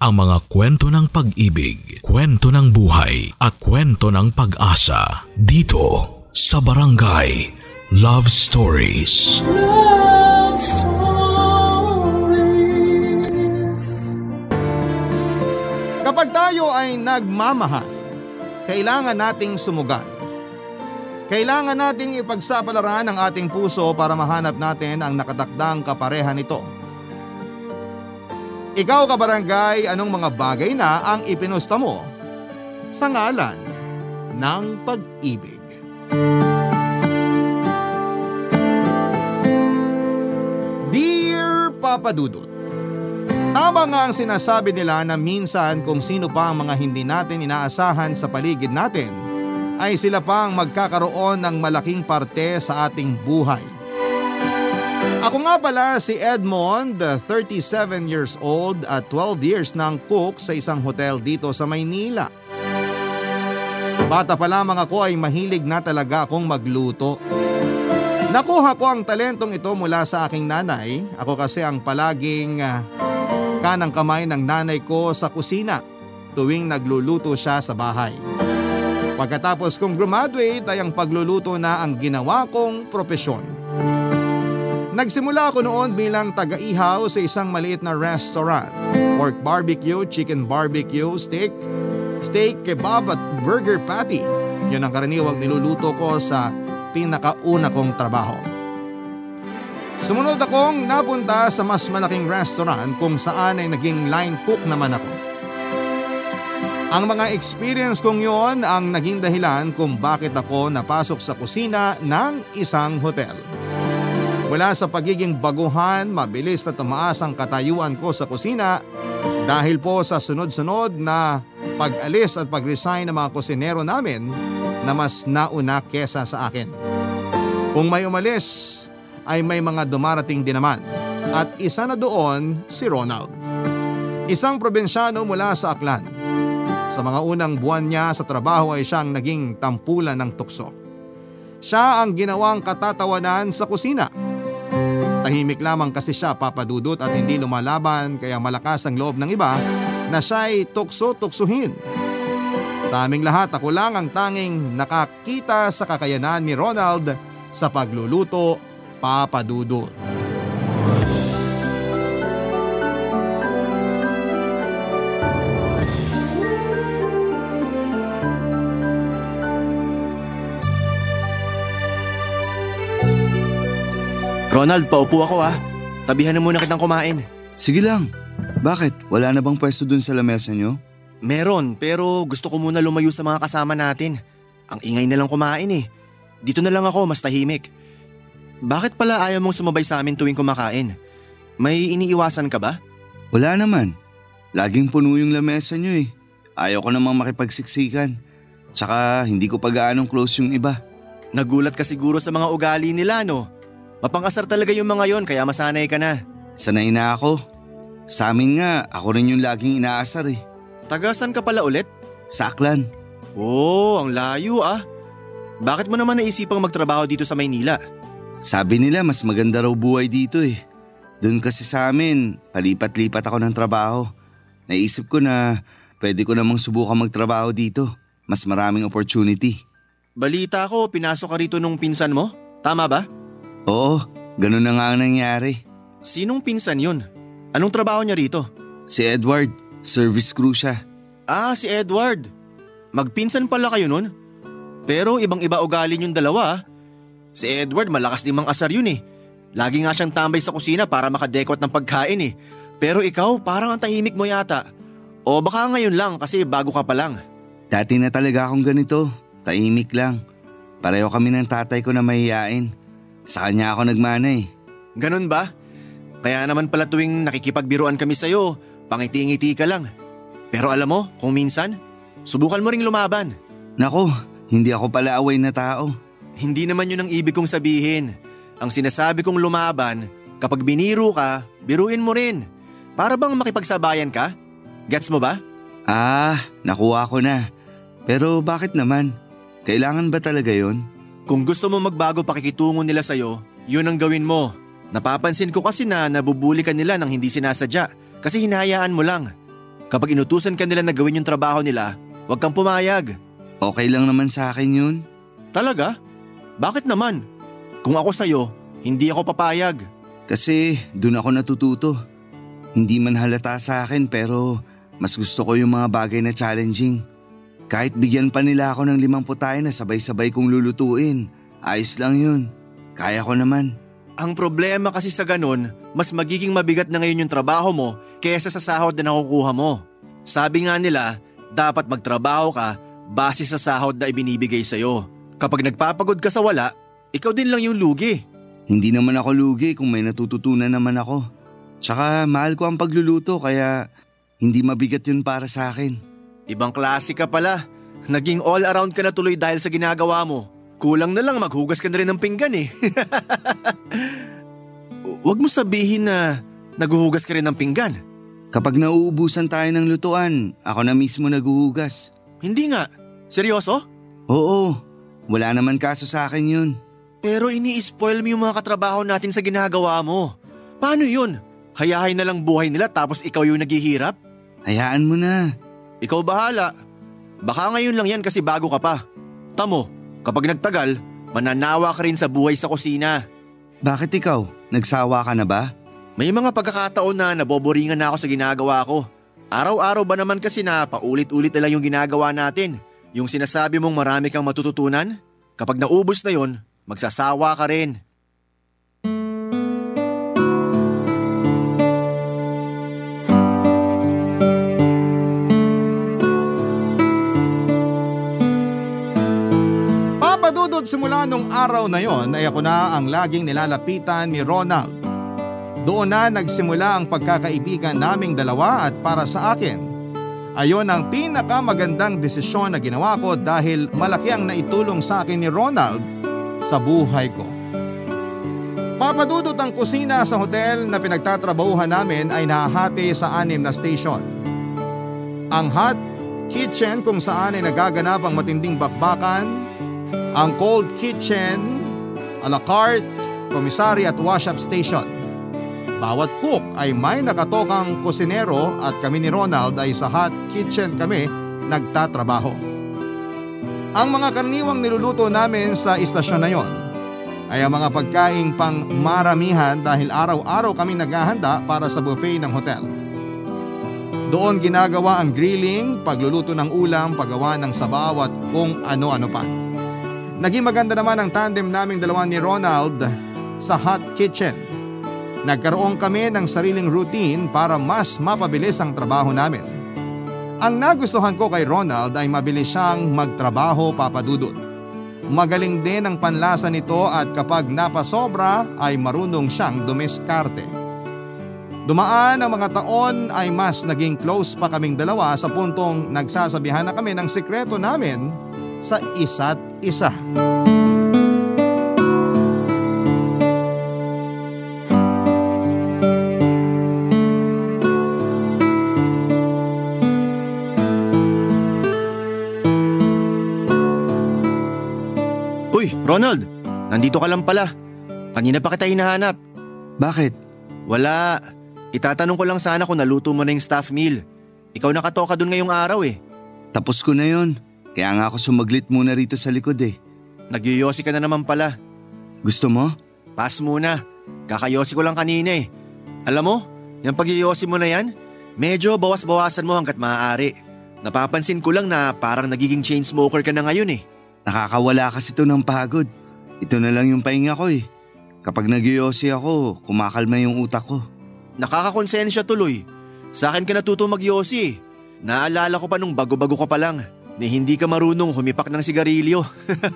ang mga kwento ng pag-ibig, kwento ng buhay at kwento ng pag-asa dito sa Barangay Love Stories. Love Stories. Kapag tayo ay nagmamahal, kailangan nating sumugal. Kailangan nating ipagsapalaran ang ating puso para mahanap natin ang nakatakdang kapareha nito. Ikaw, kabarangay, anong mga bagay na ang ipinusta mo sa ngalan ng pag-ibig? Dear Papa Dudut, tama nga ang sinasabi nila na minsan kung sino pa ang mga hindi natin inaasahan sa paligid natin ay sila pa ang magkakaroon ng malaking parte sa ating buhay. Ako nga pala si Edmond, 37 years old at 12 years nang cook sa isang hotel dito sa Maynila. Bata pa lamang ako ay mahilig na talaga akong magluto. Nakuha ko ang talentong ito mula sa aking nanay. Ako kasi ang palaging kanang kamay ng nanay ko sa kusina tuwing nagluluto siya sa bahay. Pagkatapos kong graduate ay ang pagluluto na ang ginawa kong propesyon. Nagsimula ako noon bilang taga-ihaw sa isang maliit na restaurant. Pork barbecue, chicken barbecue, steak kebab at burger patty. Yun ang karaniwang niluluto ko sa pinakauna kong trabaho. Sumunod akong napunta sa mas malaking restaurant kung saan ay naging line cook naman ako. Ang mga experience kong yon ang naging dahilan kung bakit ako napasok sa kusina ng isang hotel. Mula sa pagiging baguhan, mabilis na tumaas ang katayuan ko sa kusina dahil po sa sunod-sunod na pag-alis at pag-resign ng mga kusinero namin na mas nauna kesa sa akin. Kung may umalis ay may mga dumarating din naman at isa na doon si Ronald. Isang probinsyano mula sa Aklan. Sa mga unang buwan niya sa trabaho ay siyang naging tampulan ng tukso. Siya ang ginawang katatawanan sa kusina. Tahimik lamang kasi siya, Papa Dudut, at hindi lumalaban kaya malakas ang loob ng iba na siya'y tukso-tuksuhin. Sa aming lahat, ako lang ang tanging nakakita sa kakayanan ni Ronald sa pagluluto, Papa Dudut. Ronald, paupo ako ha. Tabihan na muna kitang kumain. Sige lang. Bakit? Wala na bang pwesto dun sa lamesa nyo? Meron, pero gusto ko muna lumayo sa mga kasama natin. Ang ingay na lang kumain eh. Dito na lang ako, mas tahimik. Bakit pala ayaw mong sumabay sa amin tuwing kumakain? May iniiwasan ka ba? Wala naman. Laging puno yung lamesa nyo eh. Ayaw ko namang makipagsiksikan. Tsaka hindi ko pa gaanong close yung iba. Nagulat ka siguro sa mga ugali nila, no? Mapangasar talaga yung mga yon kaya masanay ka na. Sanay na ako. Sa amin nga, ako rin yung laging inaasar eh. Tagasan ka pala ulit? Sa Aklan. Oh, ang layo ah. Bakit mo naman naisipang magtrabaho dito sa Maynila? Sabi nila mas maganda raw buhay dito eh. Doon kasi sa amin, palipat-lipat ako ng trabaho. Naisip ko na pwede ko namang subukan magtrabaho dito. Mas maraming opportunity. Balita ko, pinasok ka rito nung pinsan mo? Tama ba? Oo, ganun na nga ang nangyari. Sinong pinsan yun? Anong trabaho niya rito? Si Edward, service crew siya. Ah, si Edward. Magpinsan pala kayo nun? Pero ibang-iba ugali yung dalawa ah. Si Edward malakas din mang asar yun eh. Lagi nga siyang tambay sa kusina para makadekot ng pagkain eh. Pero ikaw parang ang tahimik mo yata. O baka ngayon lang kasi bago ka pa lang. Dati na talaga akong ganito, tahimik lang. Pareho kami ng tatay ko na mahihain. Sa kanya ako nagmana eh. Ganun ba? Kaya naman pala tuwing nakikipagbiruan kami sa'yo, pangiti-ngiti ka lang. Pero alam mo, kung minsan, subukan mo ring lumaban. Nako, hindi ako pala away na tao. Hindi naman yun ang ibig kong sabihin. Ang sinasabi kong lumaban, kapag biniro ka, biruin mo rin. Para bang makipagsabayan ka? Gets mo ba? Ah, nakuha ko na. Pero bakit naman? Kailangan ba talaga yon? Kung gusto mo magbago pakikitungo nila sa'yo, yun ang gawin mo. Napapansin ko kasi na nabubuli ka nila nang hindi sinasadya kasi hinahayaan mo lang. Kapag inutusan ka nila na gawin yung trabaho nila, huwag kang pumayag. Okay lang naman sa akin yun. Talaga? Bakit naman? Kung ako sa'yo, hindi ako papayag. Kasi doon ako natututo. Hindi man halata sa akin pero mas gusto ko yung mga bagay na challenging. Kahit bigyan pa nila ako ng 5 putahe na sabay-sabay kong lulutuin, ayos lang yun. Kaya ko naman. Ang problema kasi sa ganun, mas magiging mabigat na ngayon yung trabaho mo kaysa sa sahod na nakukuha mo. Sabi nga nila, dapat magtrabaho ka base sa sahod na ibinibigay sa'yo. Kapag nagpapagod ka sa wala, ikaw din lang yung lugi. Hindi naman ako lugi kung may natututunan naman ako. Tsaka mahal ko ang pagluluto kaya hindi mabigat yun para sa akin. Ibang klase ka pala. Naging all around ka na tuloy dahil sa ginagawa mo. Kulang na lang maghugas ka na rin ng pinggan eh. Huwag mo sabihin na naghuhugas ka rin ng pinggan. Kapag nauubusan tayo ng lutuan, ako na mismo naghuhugas. Hindi nga. Seryoso? Oo, wala naman kaso sa akin yun. Pero ini-spoil mo yung mga katrabaho natin sa ginagawa mo. Paano yun? Hayahay na lang buhay nila tapos ikaw yung naghihirap? Hayaan mo na. Ikaw bahala. Baka ngayon lang yan kasi bago ka pa. Tamo, kapag nagtagal, mananawa ka rin sa buhay sa kusina. Bakit ikaw? Nagsawa ka na ba? May mga pagkakataon na naboboringan na ako sa ginagawa ko. Araw-araw ba naman kasi na paulit-ulit na lang yung ginagawa natin? Yung sinasabi mong marami kang matututunan? Kapag naubos na yon, magsasawa ka rin. Papadudod simula nung araw na yon ay ako na ang laging nilalapitan ni Ronald. Doon na nagsimula ang pagkakaibigan naming dalawa at para sa akin, ayon ang pinakamagandang desisyon na ginawa ko dahil malaki ang naitulong sa akin ni Ronald sa buhay ko. Papadudot ang kusina sa hotel na pinagtatrabahuhan namin ay nahahati sa 6 na station. Ang hot kitchen kung saan ay nagaganap ang matinding bakbakan, ang cold kitchen, a la carte, commissary at wash-up station. Bawat cook ay may nakatokang kusinero at kami ni Ronald ay sa hot kitchen kami nagtatrabaho. Ang mga karaniwang niluluto namin sa istasyon na yon ay ang mga pagkaing pang maramihan dahil araw-araw kami naghahanda para sa buffet ng hotel. Doon ginagawa ang grilling, pagluluto ng ulam, paggawa ng sabaw at kung ano-ano pa. Naging maganda naman ang tandem naming dalawa ni Ronald sa hot kitchen. Nagkaroon kami ng sariling routine para mas mapabilis ang trabaho namin. Ang nagustuhan ko kay Ronald ay mabilis siyang magtrabaho, papadudot. Magaling din ang panlasa nito at kapag napasobra ay marunong siyang dumiskarte. Dumaan ang mga taon ay mas naging close pa kaming dalawa sa puntong nagsasabihan na kami ng sikreto namin sa isa't isa. Uy, Ronald! Nandito ka lang pala. Kanina pa kita hinahanap. Bakit? Wala. Itatanong ko lang sana kung naluto mo na yung staff meal. Ikaw nakatoka dun ngayong araw eh. Tapos ko na yon. Kaya nga ako sumaglit muna rito sa likod eh. Nagyoyosi ka na naman pala. Gusto mo? Pass muna. Kakayosi ko lang kanina eh. Alam mo, yung pagyoyosi mo na yan, medyo bawas-bawasan mo hanggat maaari. Napapansin ko lang na parang nagiging chain smoker ka na ngayon eh. Nakakawala kasi ito ng pagod. Ito na lang yung pahinga ko eh. Kapag nagyoyosi ako, kumakalma yung utak ko. Nakakakonsensya tuloy. Sa akin ka natuto magyosi eh. Naalala ko pa nung bago-bago ka pa lang. Ni hindi ka marunong humipak ng sigarilyo.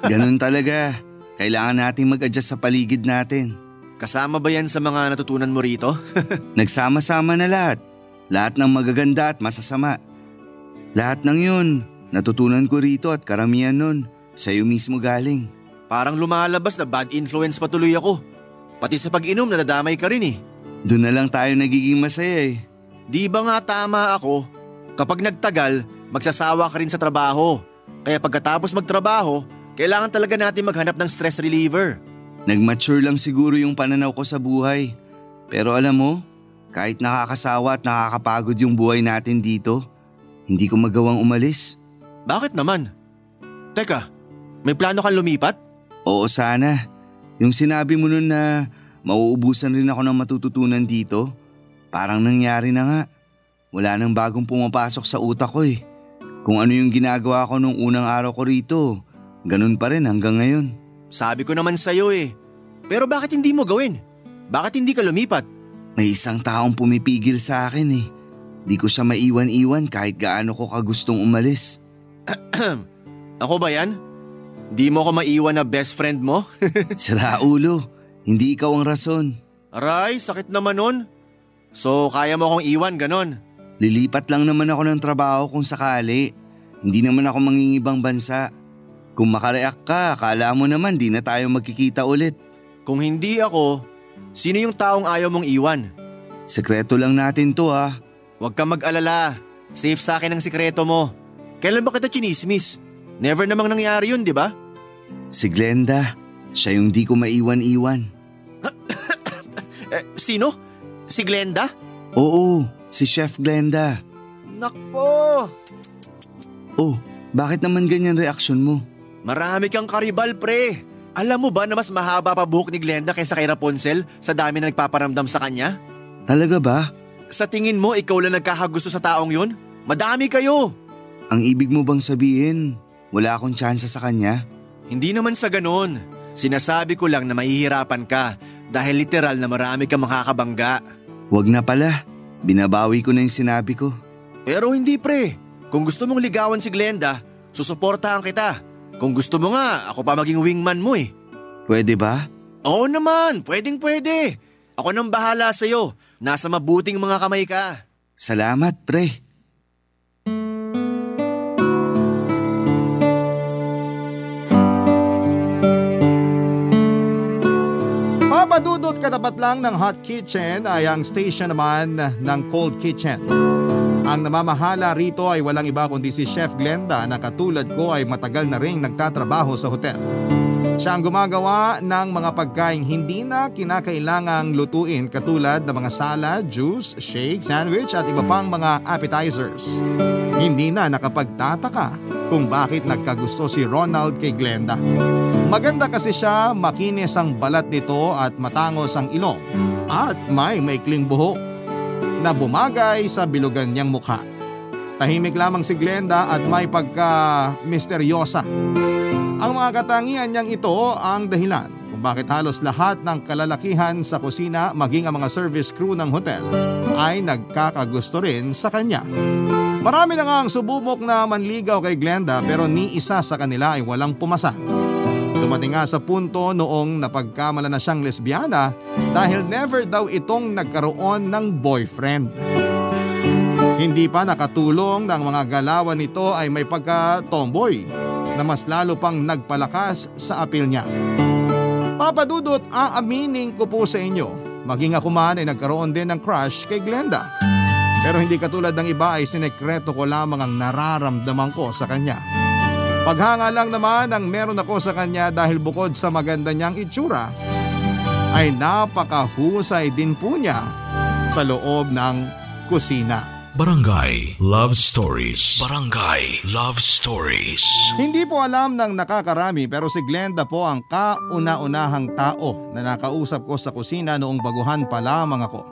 Ganun talaga. Kailangan nating mag-adjust sa paligid natin. Kasama ba yan sa mga natutunan mo rito? Nagsama-sama na lahat. Lahat ng magaganda at masasama. Lahat ng yun, natutunan ko rito at karamihan nun, sa'yo mismo galing. Parang lumalabas na bad influence patuloy ako. Pati sa pag-inom nadadamay ka rin eh. Doon na lang tayo nagiging masaya eh. Di ba nga tama ako? Kapag nagtagal, magsasawa ka rin sa trabaho. Kaya pagkatapos magtrabaho, kailangan talaga natin maghanap ng stress reliever. Nag-mature lang siguro yung pananaw ko sa buhay. Pero alam mo, Kahit nakakasawa at nakakapagod yung buhay natin dito, hindi ko magawang umalis. Bakit naman? Teka, may plano kang lumipat? Oo sana. Yung sinabi mo nun na mauubusan rin ako ng matututunan dito, parang nangyari na nga. Wala nang bagong pumapasok sa utak ko eh. Kung ano yung ginagawa ko nung unang araw ko rito, ganun pa rin hanggang ngayon. Sabi ko naman sa'yo eh. Pero bakit hindi mo gawin? Bakit hindi ka lumipat? May isang taong pumipigil sa akin eh. Di ko siya maiwan-iwan kahit gaano ko kagustong umalis. Ako ba yan? Di mo ko maiwan na best friend mo? Sira ulo, hindi ikaw ang rason. Aray, sakit naman nun. So kaya mo akong iwan, ganon? Lilipat lang naman ako ng trabaho kung sakali. Hindi naman ako mangingibang bansa. Kung makareact ka, akala mo naman di na tayo magkikita ulit. Kung hindi ako, sino yung taong ayaw mong iwan? Sekreto lang natin to ha. Huwag kang mag-alala. Safe sa akin ang sikreto mo. Kailan ba kita chinismis? Never namang nangyari yun, di ba? Si Glenda, siya yung di ko maiwan-iwan. Sino? Si Glenda? Oo, si Chef Glenda. Nako! Oh, bakit naman ganyan reaksyon mo? Marami kang karibal, pre. Alam mo ba na mas mahaba pa buhok ni Glenda kaysa kay Rapunzel sa dami na nagpaparamdam sa kanya? Talaga ba? Sa tingin mo ikaw lang nagkakagusto sa taong yun? Madami kayo! Ang ibig mo bang sabihin, wala akong tsansa sa kanya? Hindi naman sa ganun. Sinasabi ko lang na mahihirapan ka dahil literal na marami kang makakabangga. Wag na pala, binabawi ko na yung sinabi ko. Pero hindi pre, kung gusto mong ligawan si Glenda, susuportahan kita. Kung gusto mo nga, ako pa maging wingman mo eh. Pwede ba? Oo naman, pwedeng-pwede. Ako nang bahala sa'yo, nasa mabuting mga kamay ka. Salamat pre. Papadudot katapat lang ng hot kitchen ay ang station naman ng cold kitchen. Ang namamahala rito ay walang iba kundi si Chef Glenda na katulad ko ay matagal na ring nagtatrabaho sa hotel. Siya ang gumagawa ng mga pagkaing hindi na kinakailangang lutuin katulad ng mga salad, juice, shake, sandwich at iba pang mga appetizers. Hindi na nakapagtataka kung bakit nagkagusto si Ronald kay Glenda. Maganda kasi siya, makinis ang balat nito at matangos ang ilong at may maikling buhok na bumagay sa bilugan niyang mukha. Tahimik lamang si Glenda at may pagka-misteryosa. Ang mga katangian niyang ito ang dahilan kung bakit halos lahat ng kalalakihan sa kusina maging ang mga service crew ng hotel ay nagkakagusto rin sa kanya. Marami na nga ang sububok na manligaw kay Glenda pero ni isa sa kanila ay walang pumasa. Dumating nga sa punto noong napagkamala na siyang lesbiana dahil never daw itong nagkaroon ng boyfriend. Hindi pa nakatulong na ang mga galawan nito ay may pagka-tomboy na mas lalo pang nagpalakas sa appeal niya. Papadudot, aaminin ko po sa inyo, maging ako man ay nagkaroon din ng crush kay Glenda. Pero hindi katulad ng iba ay sinekreto ko lamang ang nararamdaman ko sa kanya. Paghanga lang naman ang meron ako sa kanya dahil bukod sa maganda niyang itsura, ay napakahusay din po niya sa loob ng kusina. Barangay Love Stories. Barangay Love Stories. Hindi po alam ng nakakarami pero si Glenda po ang kauna-unahang tao na nakausap ko sa kusina noong baguhan pa lamang ako.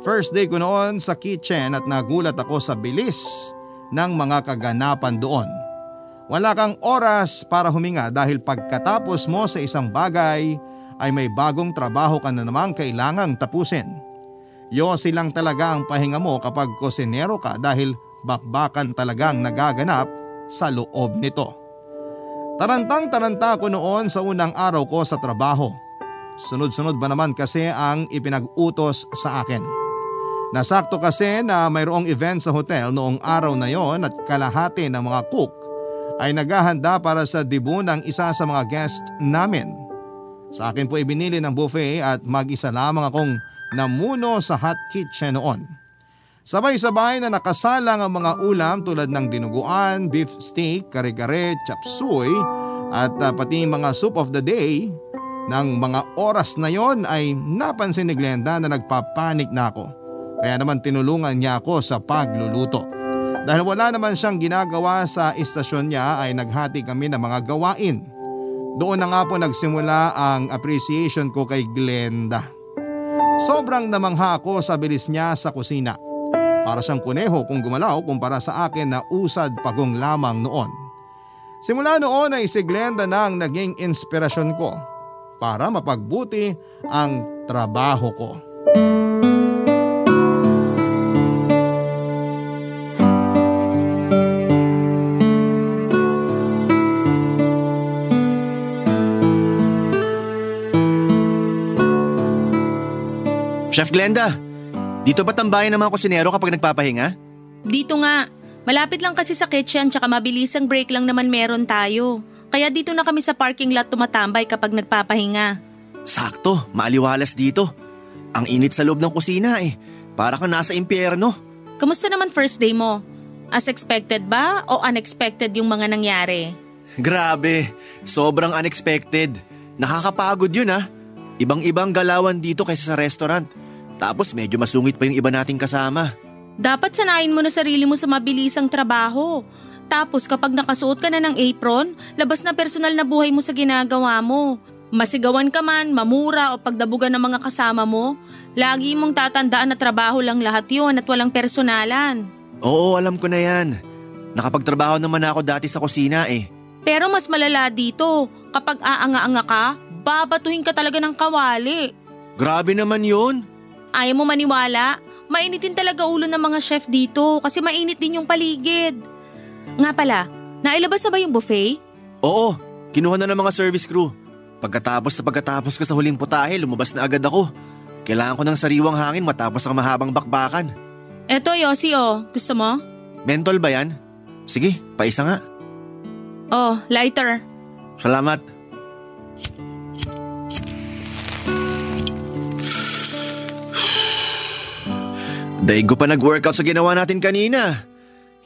First day ko noon sa kitchen at nagulat ako sa bilis ng mga kaganapan doon. Wala kang oras para huminga dahil pagkatapos mo sa isang bagay ay may bagong trabaho ka na namang kailangang tapusin. Yosi lang talaga ang pahinga mo kapag kusinero ka dahil bakbakan talagang nagaganap sa loob nito. Tarantang-taranta ko noon sa unang araw ko sa trabaho. Sunod-sunod ba naman kasi ang ipinag-utos sa akin. Nasakto kasi na mayroong event sa hotel noong araw na yon at kalahati ng mga cook ay naghahanda para sa debut ng isa sa mga guest namin. Sa akin po ibinili ng buffet at mag-isa lamang akong namuno sa hot kitchen noon. Sabay-sabay na nakasalang ang mga ulam tulad ng dinuguan, beef steak, kare-kare, chop suey at pati mga soup of the day. Nang mga oras na yon ay napansin ni Glenda na nagpapanik na ako. Kaya naman tinulungan niya ako sa pagluluto. Dahil wala naman siyang ginagawa sa istasyon niya ay naghati kami ng mga gawain. Doon na nga po nagsimula ang appreciation ko kay Glenda. Sobrang namangha ako sa bilis niya sa kusina. Para siyang kuneho kung gumalaw kumpara sa akin na usad pagong lamang noon. Simula noon ay si Glenda na ang naging inspirasyon ko para mapagbuti ang trabaho ko. Chef Glenda, dito ba tambayan ng mga kusinero kapag nagpapahinga? Dito nga. Malapit lang kasi sa kitchen tsaka mabilisang break lang naman meron tayo. Kaya dito na kami sa parking lot tumatambay kapag nagpapahinga. Sakto, maaliwalas dito. Ang init sa loob ng kusina eh. Para kang nasa impyerno. Kamusta naman first day mo? As expected ba o unexpected yung mga nangyari? Grabe, sobrang unexpected. Nakakapagod yun ah. Ibang-ibang galawan dito kaysa sa restaurant. Tapos medyo masungit pa yung iba nating kasama. Dapat sanayin mo na sarili mo sa mabilisang trabaho. Tapos kapag nakasuot ka na ng apron, labas na personal na buhay mo sa ginagawa mo. Masigawan ka man, mamura o pagdabugan ng mga kasama mo, lagi mong tatandaan na trabaho lang lahat yun at walang personalan. Oo, alam ko na yan. Nakapagtrabaho naman ako dati sa kusina eh. Pero mas malala dito, kapag aanga-anga ka, babatuhin ka talaga ng kawali. Grabe naman yun. Ayaw mo maniwala? Mainitin talaga ulo ng mga chef dito kasi mainit din yung paligid. Nga pala, nailabas na ba yung buffet? Oo, kinuha na ng mga service crew. Pagkatapos ko sa huling putahe, lumabas na agad ako. Kailangan ko ng sariwang hangin matapos ang mahabang bakbakan. Eto Yossi gusto mo? Mentol ba yan? Sige, paisa nga. Oh, lighter. Salamat. Daig ko pa nag-workout sa ginawa natin kanina.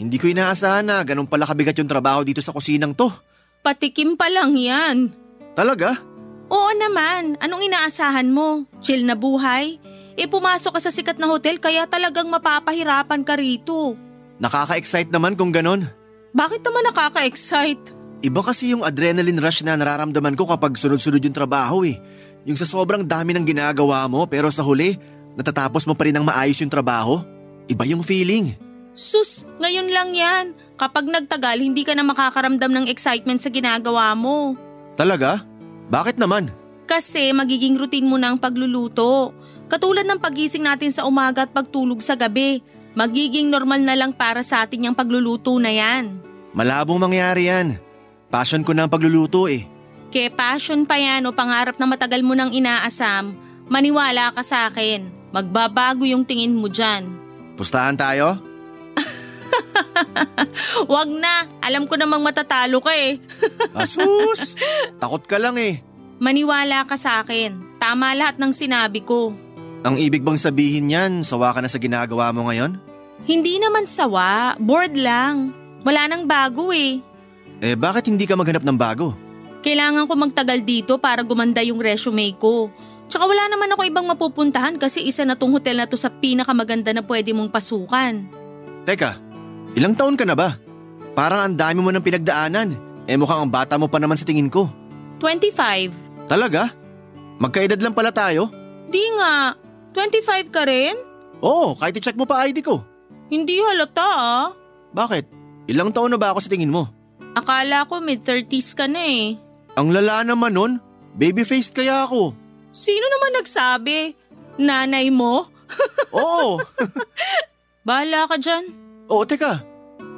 Hindi ko inaasahan na ganun pala kabigat yung trabaho dito sa kusinang to. Patikim pa lang yan. Talaga? Oo naman, anong inaasahan mo? Chill na buhay? Pumasok ka sa sikat na hotel kaya talagang mapapahirapan ka rito. Nakaka-excite naman kung ganun. Bakit naman nakaka-excite? Iba kasi yung adrenaline rush na nararamdaman ko kapag sunod-sunod yung trabaho eh. Yung sa sobrang dami ng ginagawa mo pero sa huli, natatapos mo pa rin ng maayos yung trabaho. Iba yung feeling. Sus, ngayon lang yan. Kapag nagtagal, hindi ka na makakaramdam ng excitement sa ginagawa mo. Talaga? Bakit naman? Kasi magiging routine mo na ang pagluluto. Katulad ng pagising natin sa umaga at pagtulog sa gabi. Magiging normal na lang para sa atin yung pagluluto na yan. Malabong mangyari yan. Passion ko na ang pagluluto eh. Kaya passion pa yan o pangarap na matagal mo nang inaasam, maniwala ka sa akin. Magbabago yung tingin mo dyan. Pustahan tayo? Wag na, alam ko namang matatalo ka eh. Asus! Takot ka lang eh. Maniwala ka sa akin, tama lahat ng sinabi ko. Ang ibig bang sabihin yan, sawa ka na sa ginagawa mo ngayon? Hindi naman sawa, bored lang. Wala nang bago eh. Eh bakit hindi ka maghanap ng bago? Kailangan ko magtagal dito para gumanda yung resume ko. Tsaka wala naman ako ibang mapupuntahan kasi isa na tong hotel na to sa pinakamaganda na pwede mong pasukan. Teka, ilang taon ka na ba? Parang ang dami mo ng pinagdaanan. Mukhang ang bata mo pa naman sa tingin ko. 25. Talaga? Magkaedad lang pala tayo? Di nga, 25 ka rin? Oo, kahit i-check mo pa ID ko. Hindi halata ah. Bakit? Ilang taon na ba ako sa tingin mo? Akala ko mid-30s ka na eh. Ang lala naman nun, baby-faced kaya ako. Sino naman nagsabi? Nanay mo? Oo. Bahala ka dyan. Oo, teka.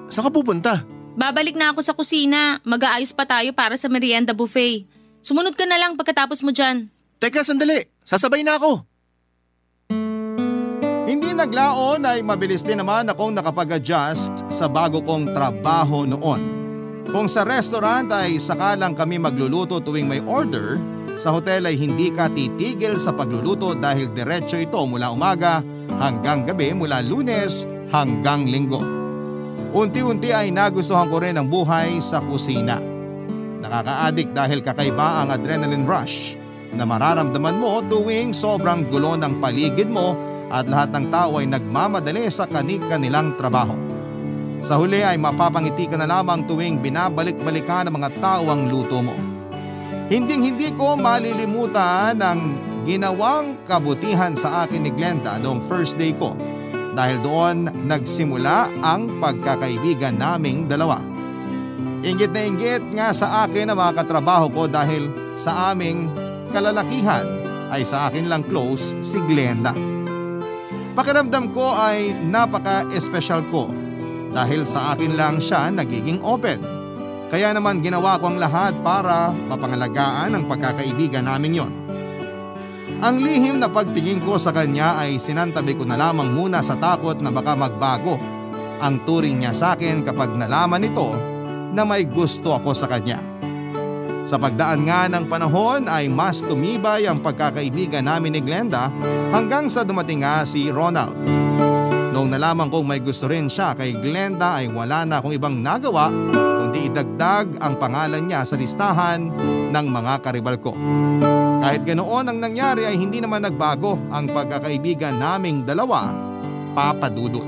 Saan ka pupunta? Babalik na ako sa kusina. Mag-aayos pa tayo para sa merienda buffet. Sumunod ka na lang pagkatapos mo dyan. Teka, sandali. Sasabay na ako. Hindi naglaon ay mabilis din naman akong nakapag-adjust sa bago kong trabaho noon. Kung sa restaurant ay sakalang kami magluluto tuwing may order, sa hotel ay hindi ka titigil sa pagluluto dahil diretso ito mula umaga hanggang gabi, mula Lunes hanggang Linggo. Unti-unti ay nagustuhan ko rin ang buhay sa kusina. Nakaka-addict dahil kakaiba ang adrenaline rush na mararamdaman mo tuwing sobrang gulo ng paligid mo at lahat ng tao ay nagmamadali sa kani-kanilang trabaho. Sa huli ay mapapangiti ka na lamang tuwing binabalik-balikan ng mga tao ang luto mo. Hinding-hindi ko malilimutan ang ginawang kabutihan sa akin ni Glenda noong first day ko dahil doon nagsimula ang pagkakaibigan naming dalawa. Inggit na inggit nga sa akin ang mga katrabaho ko dahil sa aming kalalakihan ay sa akin lang close si Glenda. Pakiramdam ko ay napaka-espesyal ko dahil sa akin lang siya nagiging open. Kaya naman ginawa ko ang lahat para mapangalagaan ang pagkakaibigan namin yon. Ang lihim na pagtingin ko sa kanya ay sinantabi ko na lamang muna sa takot na baka magbago ang turing niya sa akin kapag nalaman nito na may gusto ako sa kanya. Sa pagdaan nga ng panahon ay mas tumibay ang pagkakaibigan namin ni Glenda hanggang sa dumating nga si Ronald. Noong nalaman kong may gusto rin siya kay Glenda ay wala na akong ibang nagawa kundi idagdag ang pangalan niya sa listahan ng mga karibal ko. Kahit ganoon ang nangyari ay hindi naman nagbago ang pagkakaibigan naming dalawa, Papa Dudut.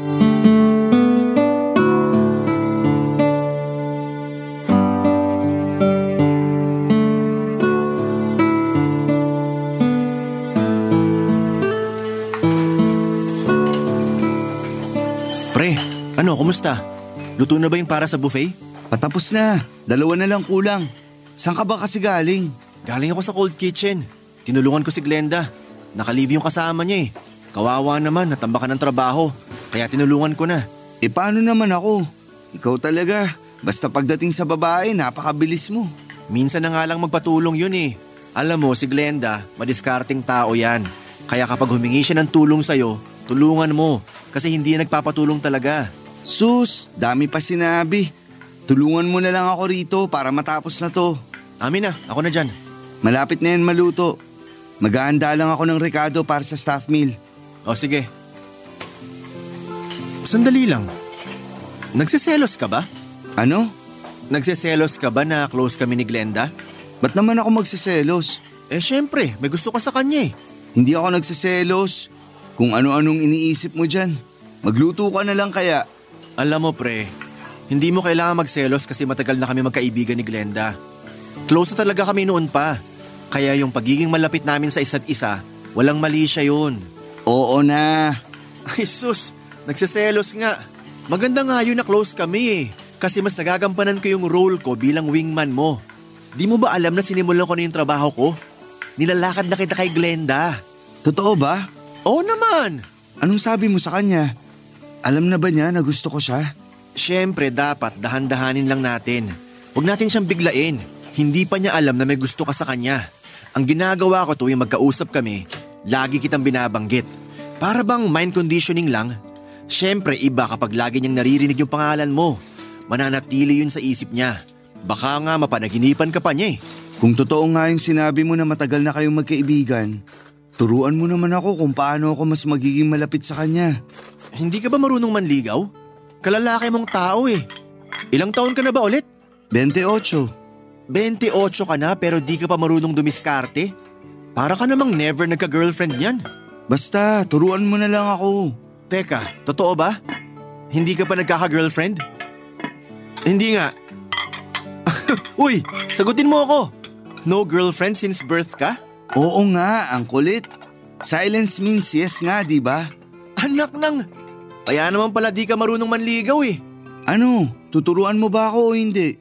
Pre, kumusta? Luto na ba yung para sa buffet? Patapos na. 2 na lang kulang. Saan ka ba kasi galing? Galing ako sa cold kitchen. Tinulungan ko si Glenda. Naka-leave yung kasama niya eh. Kawawa naman, natambakan ng trabaho. Kaya tinulungan ko na. Paano naman ako? Ikaw talaga. Basta pagdating sa babae, napakabilis mo. Minsan na nga lang magpatulong yun eh. Alam mo, si Glenda, madiskarting tao yan. Kaya kapag humingi siya ng tulong sa'yo, tulungan mo. Kasi hindi yan nagpapatulong talaga. Sus, dami pa sinabi. Tulungan mo na lang ako rito para matapos na to. Amin na, ako na dyan. Malapit na yan maluto. Maghahanda lang ako ng rekado para sa staff meal. O sige. Sandali lang. Nagsiselos ka ba? Ano? Nagsiselos ka ba na close kami ni Glenda? Ba't naman ako magsiselos? Syempre, may gusto ka sa kanya eh. Hindi ako nagsiselos. Kung ano-anong iniisip mo dyan. Magluto ka na lang kaya. Alam mo pre, hindi mo kailangan magselos kasi matagal na kami magkaibigan ni Glenda. Close na talaga kami noon pa. Kaya yung pagiging malapit namin sa isa't isa, walang mali siya yun. Oo na. Ay sus, nagsiselos nga. Maganda nga yun na close kami eh. Kasi mas nagagampanan ko yung role ko bilang wingman mo. Di mo ba alam na sinimulan ko na yung trabaho ko? Nilalakad na kita kay Glenda. Totoo ba? Oo naman. Anong sabi mo sa kanya? Alam na ba niya na gusto ko siya? Siyempre dapat dahan-dahanin lang natin. Huwag natin siyang biglain. Hindi pa niya alam na may gusto ka sa kanya. Ang ginagawa ko tuwing magkausap kami, lagi kitang binabanggit. Para bang mind conditioning lang? Siyempre iba kapag lagi niyang naririnig yung pangalan mo. Mananatili yun sa isip niya. Baka nga mapanaginipan ka pa niya eh. Kung totoo nga yung sinabi mo na matagal na kayong magkaibigan, turuan mo naman ako kung paano ako mas magiging malapit sa kanya. Hindi ka ba marunong manligaw? Kalalaki mong tao eh. Ilang taon ka na ba ulit? 28. 28 ka na pero di ka pa marunong dumiskarte? Para ka namang never nagka-girlfriend niyan. Basta, turuan mo na lang ako. Teka, totoo ba? Hindi ka pa nagkaka-girlfriend? Hindi nga. Uy, sagutin mo ako. No girlfriend since birth ka? Oo nga, ang kulit. Silence means yes nga, di ba? Anak ng... Kaya naman pala di ka marunong manligaw eh. Ano, tuturuan mo ba ako o hindi?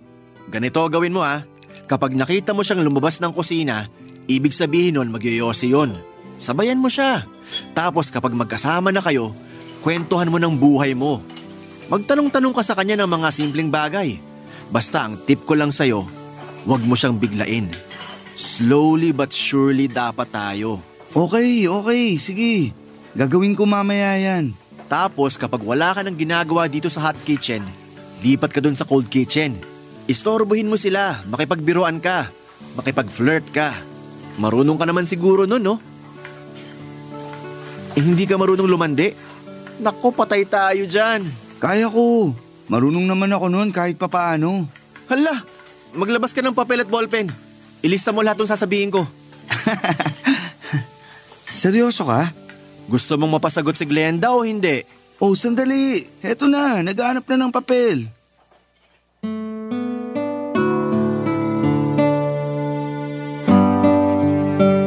Ganito gawin mo ha. Kapag nakita mo siyang lumabas ng kusina, ibig sabihin nun magyoyosi yun. Sabayan mo siya. Tapos kapag magkasama na kayo, kwentuhan mo ng buhay mo. Magtanong-tanong ka sa kanya ng mga simpleng bagay. Basta ang tip ko lang sa'yo, huwag mo siyang biglain. Slowly but surely dapat tayo. Okay, sige. Gagawin ko mamaya yan. Tapos kapag wala ka ng ginagawa dito sa hot kitchen, lipat ka dun sa cold kitchen. Istorbohin mo sila, makipagbiruan ka, makipag-flirt ka. Marunong ka naman siguro nun, no? Hindi ka marunong lumandi? Naku, patay tayo dyan. Kaya ko. Marunong naman ako nun kahit papaano. Hala, maglabas ka ng papel at ballpen. Ilista mo lahat ng sasabihin ko. Seryoso ka? Gusto mong mapasagot si Glenda o hindi? Oh, sandali. Heto na, naghahanap na ng papel.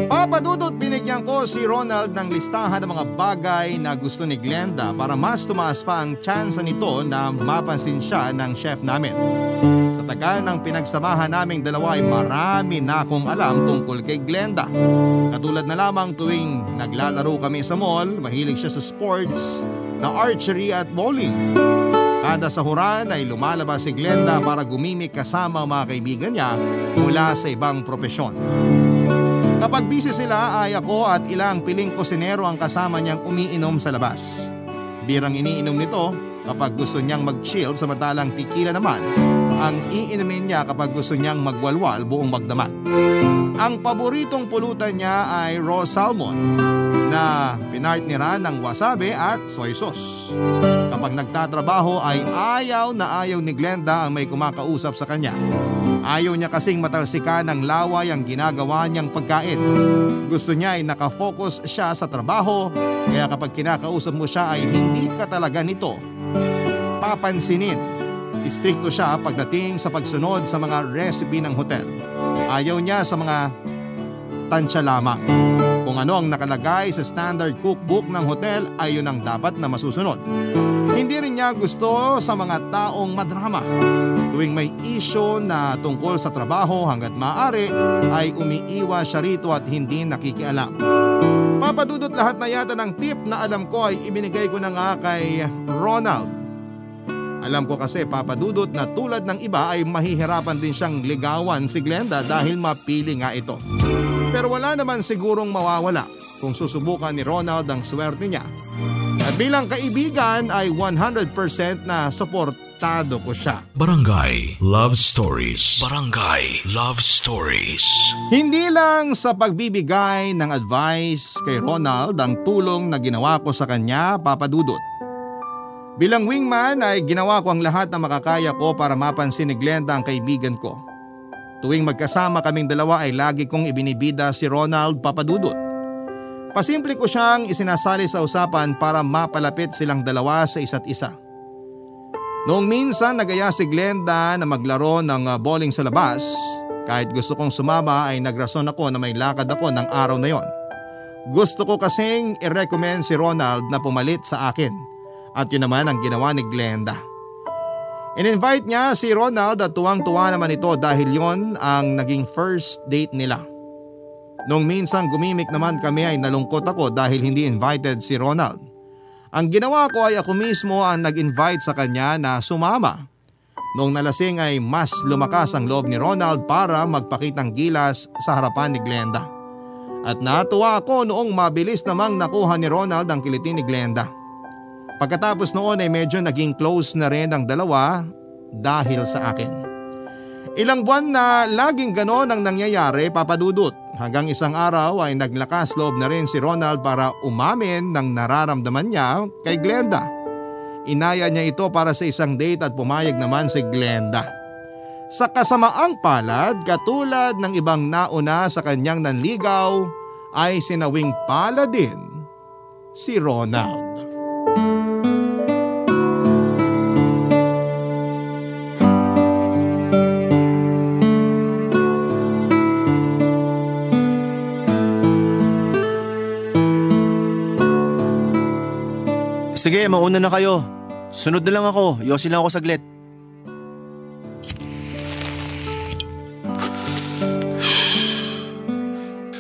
Papadudot, binigyan ko si Ronald ng listahan ng mga bagay na gusto ni Glenda para mas tumaas pa ang tsansa nito na mapansin siya ng chef namin. Sa tagal ng pinagsamahan naming dalawa ay marami na akong alam tungkol kay Glenda. Katulad na lamang tuwing naglalaro kami sa mall, mahilig siya sa sports na archery at bowling. Kada sahuran ay lumalabas si Glenda para gumimik kasama ang mga kaibigan niya mula sa ibang propesyon. Kapag busy sila ay ako at ilang piling kusinero ang kasama niyang umiinom sa labas. Birang iniinom nito kapag gusto niyang mag-chill, samantalang tequila naman ang iinumin niya kapag gusto niyang magwalwal buong magdamag. Ang paboritong pulutan niya ay raw salmon na pinartneran ng wasabi at soy sauce. Kapag nagtatrabaho ay ayaw na ayaw ni Glenda ang may kumakausap sa kanya. Ayaw niya kasing matalsikan ng laway ang ginagawa niyang pagkain. Gusto niya ay nakafocus siya sa trabaho, kaya kapag kinakausap mo siya ay hindi ka talaga nito papansinin. Istrikto siya pagdating sa pagsunod sa mga recipe ng hotel. Ayaw niya sa mga tansya lamang. Kung ano ang nakalagay sa standard cookbook ng hotel ay yun ang dapat na masusunod. Hindi rin niya gusto sa mga taong madrama. Tuwing may issue na tungkol sa trabaho, hanggat maaari ay umiiwas siya rito at hindi nakikialam. Papadudot, lahat na yata ng tip na alam ko ay ibinigay ko na nga kay Ronald. Alam ko kasi, Papadudot, na tulad ng iba ay mahihirapan din siyang ligawan si Glenda dahil mapili nga ito. Pero wala naman sigurong mawawala kung susubukan ni Ronald ang swerte niya. At bilang kaibigan ay 100% na suportado ko siya. Barangay Love Stories. Barangay Love Stories. Hindi lang sa pagbibigay ng advice kay Ronald ang tulong na ginawa ko sa kanya, Papadudot. Bilang wingman ay ginawa ko ang lahat na makakaya ko para mapansin ni Glenda ang kaibigan ko. Tuwing magkasama kaming dalawa ay lagi kong ibinibida si Ronald, Papadudot. Pasimple ko siyang isinasali sa usapan para mapalapit silang dalawa sa isa't isa. Noong minsan nagaya si Glenda na maglaro ng bowling sa labas. Kahit gusto kong sumama ay nagrason ako na may lakad ako ng araw na yon. Gusto ko kasing i-recommend si Ronald na pumalit sa akin. At yun naman ang ginawa ni Glenda. In-invite niya si Ronald at tuwang-tuwa naman ito dahil yon ang naging first date nila. Noong minsan gumimik naman kami ay nalungkot ako dahil hindi invited si Ronald. Ang ginawa ko ay ako mismo ang nag-invite sa kanya na sumama. Noong nalasing ay mas lumakas ang loob ni Ronald para magpakitang gilas sa harapan ni Glenda. At natuwa ako noong mabilis namang nakuha ni Ronald ang kiliti ni Glenda. Pagkatapos noon ay medyo naging close na rin ang dalawa dahil sa akin. Ilang buwan na laging ganon ang nangyayari, Papadudot. Hanggang isang araw ay naglakas loob na rin si Ronald para umamin ng nararamdaman niya kay Glenda. Inaya niya ito para sa isang date at pumayag naman si Glenda. Sa kasamaang palad, katulad ng ibang nauna sa kanyang nanligaw, ay sinawing pala din si Ronald. Sige, mauna na kayo. Sunod na lang ako. Yosin lang ako saglit.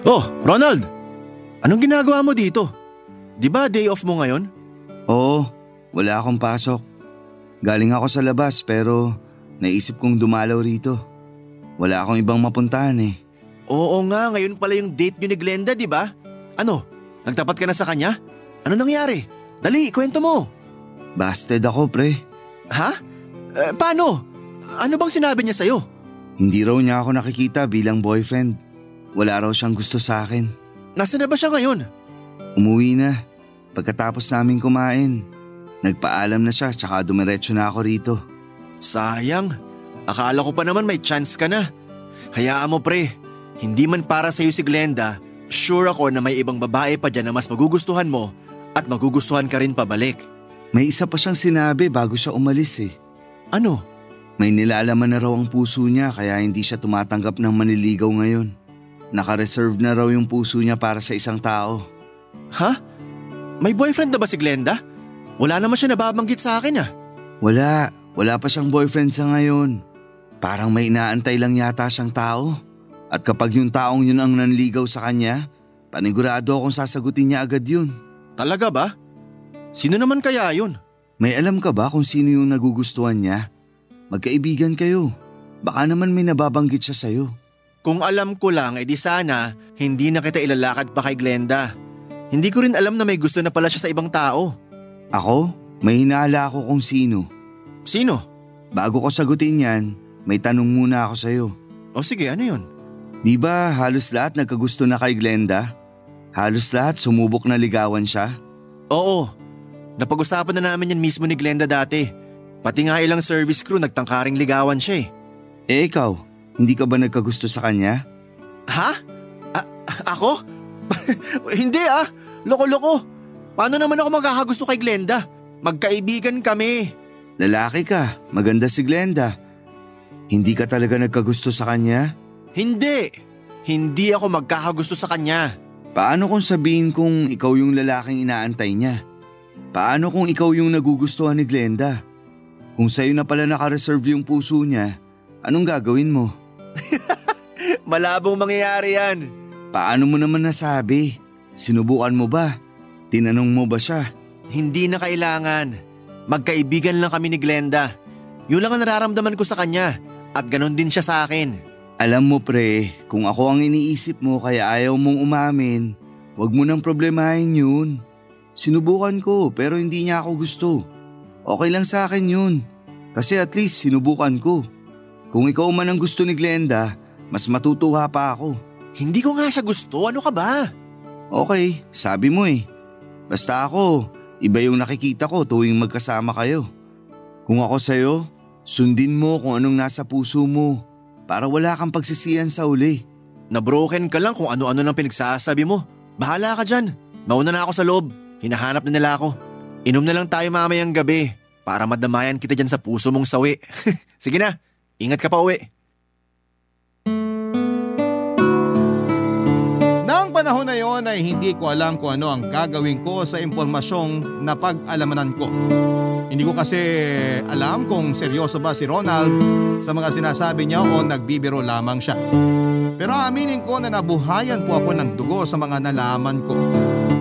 Oh, Ronald! Anong ginagawa mo dito? Di ba day off mo ngayon? Oo, wala akong pasok. Galing ako sa labas pero naisip kong dumalaw rito. Wala akong ibang mapuntahan eh. Oo nga, ngayon pala yung date nyo ni Glenda, di ba? Ano, nagtapat ka na sa kanya? Ano nangyari? Dali, kwento mo. Busted ako, pre. Ha? Paano? Ano bang sinabi niya sa'yo? Hindi raw niya ako nakikita bilang boyfriend. Wala raw siyang gusto sa akin. Nasaan na ba siya ngayon? Umuwi na. Pagkatapos namin kumain. Nagpaalam na siya tsaka dumiretso na ako rito. Sayang. Akala ko pa naman may chance ka na. Hayaan mo, pre. Hindi man para sa'yo si Glenda, sure ako na may ibang babae pa dyan na mas magugustuhan mo At magugustuhan ka rin pabalik. May isa pa siyang sinabi bago siya umalis eh. Ano? May nilalaman na raw ang puso niya kaya hindi siya tumatanggap ng manliligaw ngayon. Naka-reserve na raw yung puso niya para sa isang tao. Ha? May boyfriend na ba si Glenda? Wala naman siya nababanggit sa akin ah. Wala pa siyang boyfriend sa ngayon. Parang may inaantay lang yata siyang tao. At kapag yung taong yun ang nanligaw sa kanya, panigurado akong sasagutin niya agad yun. Talaga ba? Sino naman kaya yun? May alam ka ba kung sino yung nagugustuhan niya? Magkaibigan kayo. Baka naman may nababanggit siya sa'yo. Kung alam ko lang, edi sana hindi na kita ilalakad pa kay Glenda. Hindi ko rin alam na may gusto na pala siya sa ibang tao. Ako? May hinala ako kung sino. Sino? Bago ko sagutin yan, may tanong muna ako sa'yo. O sige, ano yun? Di ba halos lahat nagkagusto na kay Glenda? Halos lahat sumubok na ligawan siya? Oo. Napag-usapan na namin yan mismo ni Glenda dati. Pati nga ilang service crew nagtangkaring ligawan siya eh. Eh ikaw, hindi ka ba nagkagusto sa kanya? Ha? Ako? Hindi ah. Loko-loko. Paano naman ako magkakagusto kay Glenda? Magkaibigan kami. Lalaki ka, maganda si Glenda. Hindi ka talaga nagkagusto sa kanya? Hindi ako magkakagusto sa kanya. Paano kung sabihin kung ikaw yung lalaking inaantay niya? Paano kung ikaw yung nagugustuhan ni Glenda? Kung sa'yo na pala naka-reserve yung puso niya, anong gagawin mo? Malabong mangyayari yan. Paano mo naman nasabi? Sinubukan mo ba? Tinanong mo ba siya? Hindi na kailangan. Magkaibigan lang kami ni Glenda. Yun lang ang nararamdaman ko sa kanya at ganon din siya sa akin. Alam mo pre, kung ako ang iniisip mo kaya ayaw mong umamin, wag mo nang problemahin yun. Sinubukan ko pero hindi niya ako gusto. Okay lang sa akin yun. Kasi at least sinubukan ko. Kung ikaw man ang gusto ni Glenda, mas matutuwa pa ako. Hindi ko nga siya gusto, ano ka ba? Okay, sabi mo eh. Basta ako, iba yung nakikita ko tuwing magkasama kayo. Kung ako sa'yo, sundin mo kung anong nasa puso mo para wala kang pagsisiyan sa uli. Nabroken ka lang kung ano-ano lang pinagsasabi mo. Bahala ka dyan. Mauna na ako sa loob. Hinahanap na nila ako. Inom na lang tayo mamayang gabi para madamayan kita dyan sa puso mong sawi. Sige na, ingat ka pa uwi. Nang panahon na yon ay hindi ko alam kung ano ang gagawin ko sa impormasyong napag-alamanan ko. Hindi ko kasi alam kung seryoso ba si Ronald sa mga sinasabi niya o nagbibiro lamang siya. Pero aminin ko na nabuhayan po ako ng dugo sa mga nalaman ko.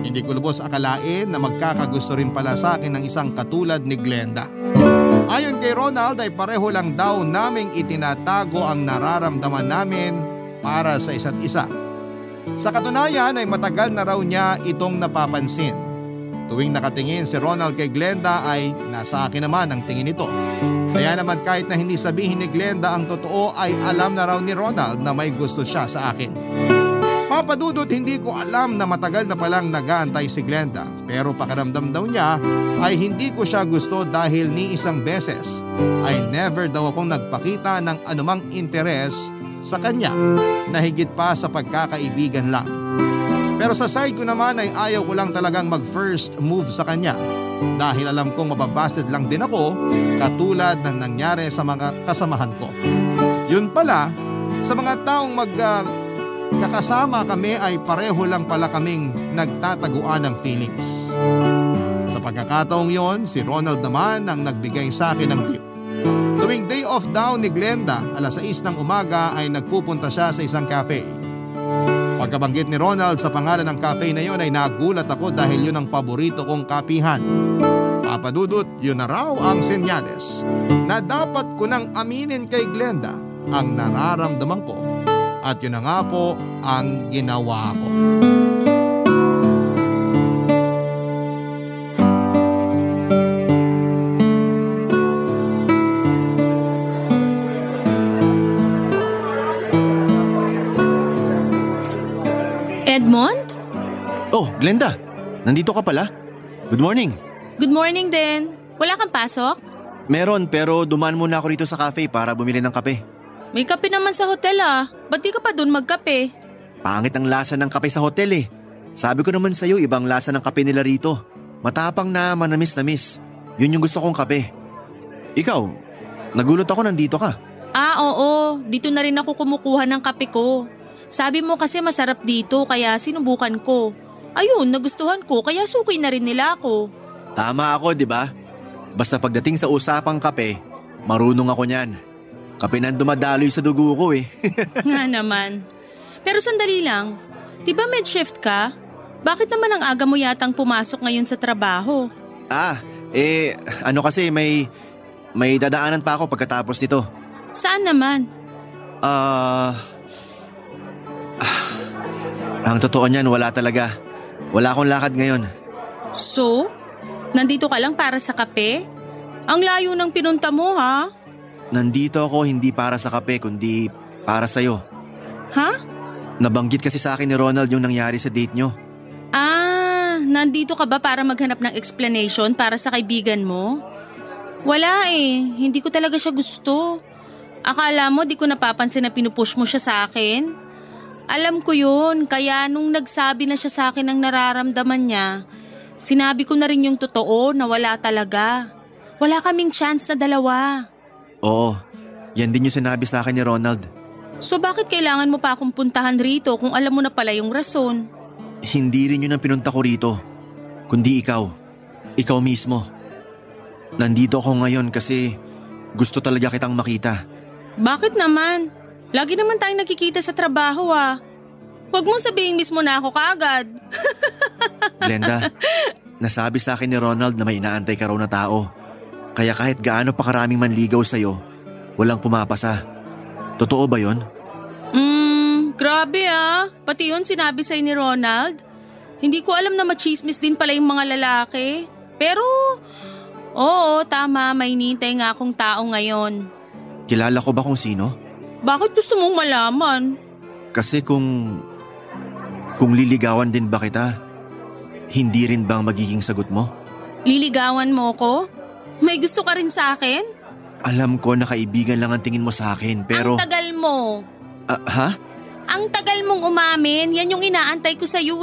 Hindi ko lubos akalain na magkakagusto rin pala sa akin ng isang katulad ni Glenda. Ayon kay Ronald ay pareho lang daw naming itinatago ang nararamdaman namin para sa isa't isa. Sa katunayan ay matagal na raw niya itong napapansin. Tuwing nakatingin si Ronald kay Glenda ay nasa akin naman ang tingin nito. Kaya naman kahit na hindi sabihin ni Glenda ang totoo ay alam na raw ni Ronald na may gusto siya sa akin. Papadudot hindi ko alam na matagal na palang nag-aantay si Glenda pero pakiramdam daw niya ay hindi ko siya gusto dahil ni isang beses ay never daw akong nagpakita ng anumang interes sa kanya na higit pa sa pagkakaibigan lang. Pero sa side ko naman ay ayaw ko lang talagang mag-first move sa kanya dahil alam kong mababasted lang din ako katulad ng nangyari sa mga kasamahan ko. Yun pala, sa mga taong kakasama kami ay pareho lang pala kaming nagtataguan ng feelings. Sa pagkakataong yon, si Ronald naman ang nagbigay sa akin ng gift. Tuwing day off daw ni Glenda, alas 6 ng umaga ay nagpupunta siya sa isang cafe. Pagkabanggit ni Ronald sa pangalan ng cafe na yon ay nagulat ako dahil yun ang paborito kong kapihan. Papadudot, yun na raw ang senyales na dapat ko nang aminin kay Glenda ang nararamdaman ko at yun na nga po ang ginawa ko. Edmond? Oh, Glenda. Nandito ka pala. Good morning. Good morning din. Wala kang pasok? Meron pero dumaan muna ako rito sa cafe para bumili ng kape. May kape naman sa hotel ah. Ba't di ka pa dun magkape? Pangit ang lasa ng kape sa hotel eh. Sabi ko naman sa'yo ibang lasa ng kape nila rito. Matapang na manamis-namis. Yun yung gusto kong kape. Ikaw, nagulat ako nandito ka. Oo. Dito na rin ako kumukuha ng kape ko. Sabi mo kasi masarap dito kaya sinubukan ko. Ayun, nagustuhan ko kaya suki na rin nila ako. Tama ako, di ba? Basta pagdating sa usapang kape, marunong ako niyan. Kape nang dumadaloy sa dugo ko eh. Nga naman. Pero sandali lang, di ba mid-shift ka? Bakit naman ang aga mo yatang pumasok ngayon sa trabaho? Kasi may dadaanan pa ako pagkatapos nito. Saan naman? Ang totoo niyan, wala talaga. Wala akong lakad ngayon. So? Nandito ka lang para sa kape? Ang layo ng pinunta mo ha? Nandito ako hindi para sa kape kundi para sa'yo. Ha? Nabanggit kasi sa akin ni Ronald yung nangyari sa date nyo. Nandito ka ba para maghanap ng explanation para sa kaibigan mo? Wala hindi ko talaga siya gusto. Akala mo di ko napapansin na pinupush mo siya sa akin? Alam ko yun, kaya nung nagsabi na siya sa akin ng nararamdaman niya, sinabi ko na rin yung totoo na wala talaga. Wala kaming chance na dalawa. Oo, yan din yung sinabi sa akin ni Ronald. So bakit kailangan mo pa akong puntahan rito kung alam mo na pala yung rason? Hindi rin yun ang pinunta ko rito, kundi ikaw. Ikaw mismo. Nandito ako ngayon kasi gusto talaga kitang makita. Bakit naman? Lagi naman tayong nakikita sa trabaho Huwag mong sabihin mismo na ako kaagad. Glenda, nasabi sa akin ni Ronald na may inaantay ka raw na tao. Kaya kahit gaano pa karaming manligaw sa'yo, walang pumapasa. Totoo ba yun? Grabe Pati yun sinabi sa'yo ni Ronald. Hindi ko alam na machismis din pala yung mga lalaki. Pero, oo, tama, may hinihintay nga akong tao ngayon. Kilala ko ba kung sino? Bakit gusto mong malaman? Kasi kung liligawan din ba kita, hindi rin bang magiging sagot mo? Liligawan mo ko? May gusto ka rin sa akin? Alam ko na kaibigan lang ang tingin mo sa akin pero… Ang tagal mo. Ha? Ang tagal mong umamin, yan yung inaantay ko sa'yo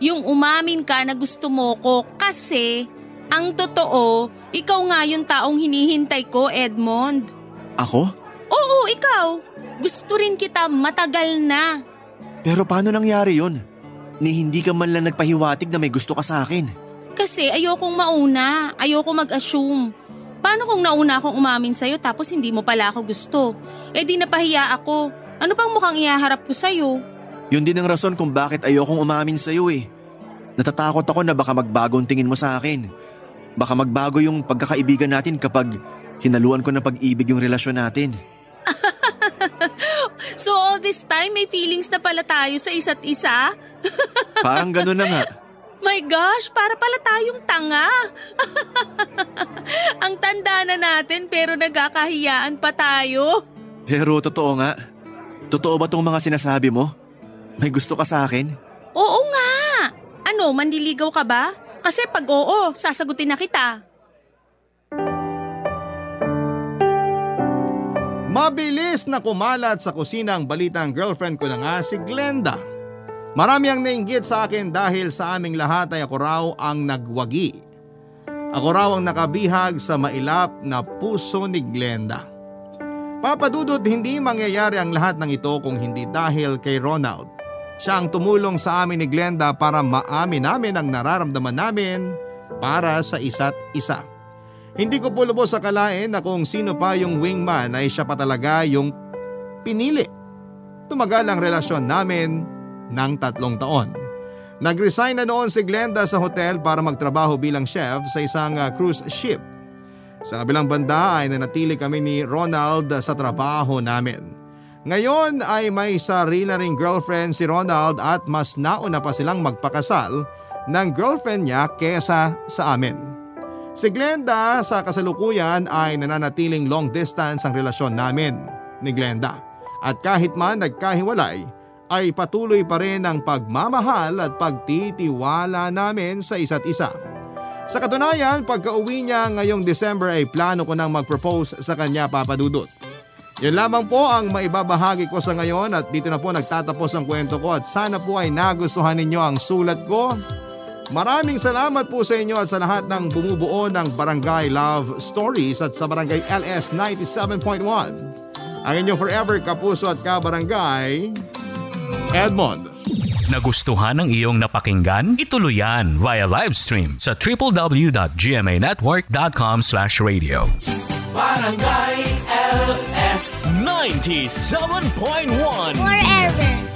Yung umamin ka na gusto mo ko kasi ang totoo, ikaw nga yung taong hinihintay ko, Edmond. Ako? Oo, ikaw. Gusto rin kita matagal na. Pero paano nangyari yun? Ni hindi ka man lang nagpahiwatig na may gusto ka sa akin. Kasi ayokong mauna, ayoko mag-assume. Paano kung nauna akong umamin sa'yo tapos hindi mo pala ako gusto? Di napahiya ako. Ano pang mukhang ihaharap ko sa'yo? Yun din ang rason kung bakit ayokong umamin sa'yo Natatakot ako na baka magbago ang tingin mo sa akin. Baka magbago yung pagkakaibigan natin kapag hinaluan ko ng pag-ibig yung relasyon natin. So all this time may feelings na pala tayo sa isa't isa? Parang gano'n na nga. My gosh, para pala tayong tanga. Ang tanda na natin pero nagkakahiyaan pa tayo. Pero totoo nga. Totoo ba tong mga sinasabi mo? May gusto ka sa akin? Oo nga. Ano, manliligaw ka ba? Kasi pag oo, sasagutin na kita. Mabilis na kumalat sa kusina ang balitang girlfriend ko na nga si Glenda. Marami ang nainggit sa akin dahil sa aming lahat ay ako raw ang nagwagi. Ako raw ang nakabihag sa mailap na puso ni Glenda. Papadudot, hindi mangyayari ang lahat ng ito kung hindi dahil kay Ronald. Siya ang tumulong sa amin ni Glenda para maamin namin ang nararamdaman namin para sa isa't isa. Hindi ko po lubos akalain na kung sino pa yung wingman ay siya pa talaga yung pinili. Tumagal ang relasyon namin ng 3 taon. Nag-resign na noon si Glenda sa hotel para magtrabaho bilang chef sa isang cruise ship. Sa kabilang banda ay nanatili kami ni Ronald sa trabaho namin. Ngayon ay may sarili na ring girlfriend si Ronald at mas nauna pa silang magpakasal ng girlfriend niya kesa sa amin. Si Glenda sa kasalukuyan ay nananatiling long distance ang relasyon namin ni Glenda. At kahit man nagkahiwalay, ay patuloy pa rin ang pagmamahal at pagtitiwala namin sa isa't isa. Sa katunayan, pagka-uwi niya ngayong December ay plano ko nang mag-propose sa kanya, Papa Dudut. Yan lamang po ang maibabahagi ko sa ngayon at dito na po nagtatapos ang kwento ko at sana po ay nagustuhan ninyo ang sulat ko. Maraming salamat po sa inyo at sa lahat ng bumubuo ng Barangay Love Stories at sa Barangay LS 97.1. Ang inyong forever kapuso at kabarangay, Edmond. Nagustuhan ng iyong napakinggan? Ituloy yan via live stream sa www.gmanetwork.com/radio. Barangay LS 97.1 Forever.